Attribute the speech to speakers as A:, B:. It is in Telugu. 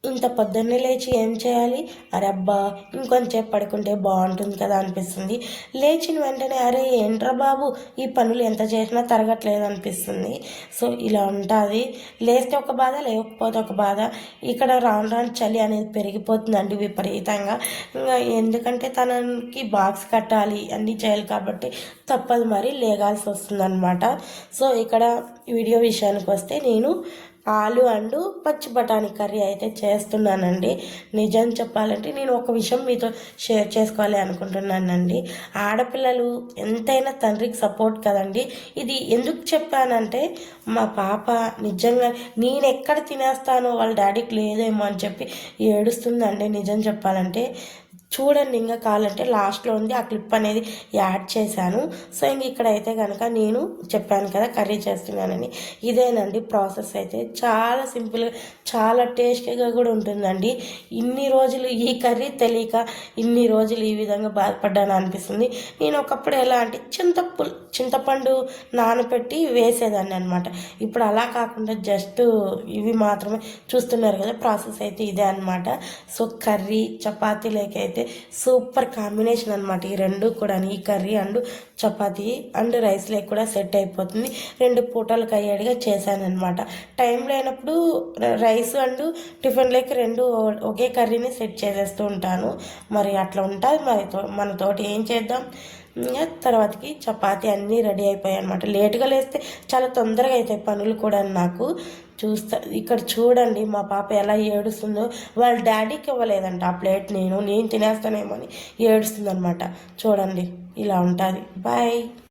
A: ఇంత పొద్దున్నే లేచి ఏం చేయాలి? అరే అబ్బా! ఇంకొంచేపు పడుకుంటే బాగుంటుంది కదా అనిపిస్తుంది. లేచిన వెంటనే అరే ఏంట్రా బాబు ఈ పనులు ఎంత చేసినా తరగట్లేదు అనిపిస్తుంది. సో ఇలా ఉంటుంది. లేస్తే ఒక బాధ, లేకపోతే ఒక బాధ. ఇక్కడ రాను రాను చలి అనేది పెరిగిపోతుందండి విపరీతంగా. ఇంకా ఎందుకంటే తనకి బాక్స్ కట్టాలి అన్నీ చేయాలి కాబట్టి తప్పదు, మరి లేగాల్సి వస్తుందన్నమాట. సో ఇక్కడ వీడియో విషయానికి వస్తే నేను ఆలు అండ్ పచ్చి బఠానీ కర్రీ అయితే చేస్తున్నానండి. నిజం చెప్పాలంటే నేను ఒక విషయం మీతో షేర్ చేసుకోవాలి అనుకుంటున్నానండి. ఆడపిల్లలు ఎంతైనా తండ్రికి సపోర్ట్ కదండి. ఇది ఎందుకు చెప్పానంటే మా పాప నిజంగా నేను ఎక్కడ తినేస్తానో వాళ్ళ డాడీకి లేదేమో అని చెప్పి ఏడుస్తుందండి. నిజం చెప్పాలంటే చూడండి, ఇంకా కావాలంటే లాస్ట్లో ఉంది ఆ క్లిప్ అనేది యాడ్ చేశాను. సో ఇంక ఇక్కడైతే కనుక నేను చెప్పాను కదా కర్రీ చేస్తున్నానని, ఇదేనండి ప్రాసెస్. అయితే చాలా సింపుల్గా చాలా టేస్టీగా కూడా ఉంటుందండి. ఇన్ని రోజులు ఈ కర్రీ తెలియక ఇన్ని రోజులు ఈ విధంగా బాధపడ్డాను అనిపిస్తుంది. నేను ఒకప్పుడు ఎలా అంటే చింతపండు నానబెట్టి వేసేదాన్ని అనమాట. ఇప్పుడు అలా కాకుండా జస్ట్ ఇవి మాత్రమే చూస్తున్నారు కదా, ప్రాసెస్ అయితే ఇదే అనమాట. సో కర్రీ చపాతీలోకి అయితే సూపర్ కాంబినేషన్ అనమాట ఈ రెండు కూడా. ఈ curry and chapati and rice lake కూడా సెట్ అయిపోతుంది. 2 పూటలకు అయ్యేట్టుగా చేశాను అనమాట. టైం లేనప్పుడు రైస్ అండ్ టిఫిన్ లేక్ 2 ఒకే కర్రీని సెట్ చేసేస్తూ ఉంటాను. మరి అట్లా ఉంటుంది. మరి మనతోటి ఏం చేద్దాం. ఇంకా తర్వాతకి చపాతీ అన్నీ రెడీ అయిపోయాయి అనమాట. లేటుగా లేస్తే చాలా తొందరగా అవుతాయి పనులు కూడా నాకు. ఇక్కడ చూడండి మా పాప ఎలా ఏడుస్తుందో. వాళ్ళ డాడీకి ఇవ్వలేదంట ఆ ప్లేట్. నేను తినేస్తానేమో అని ఏడుస్తుంది అనమాట. చూడండి ఇలా ఉంటుంది. బాయ్.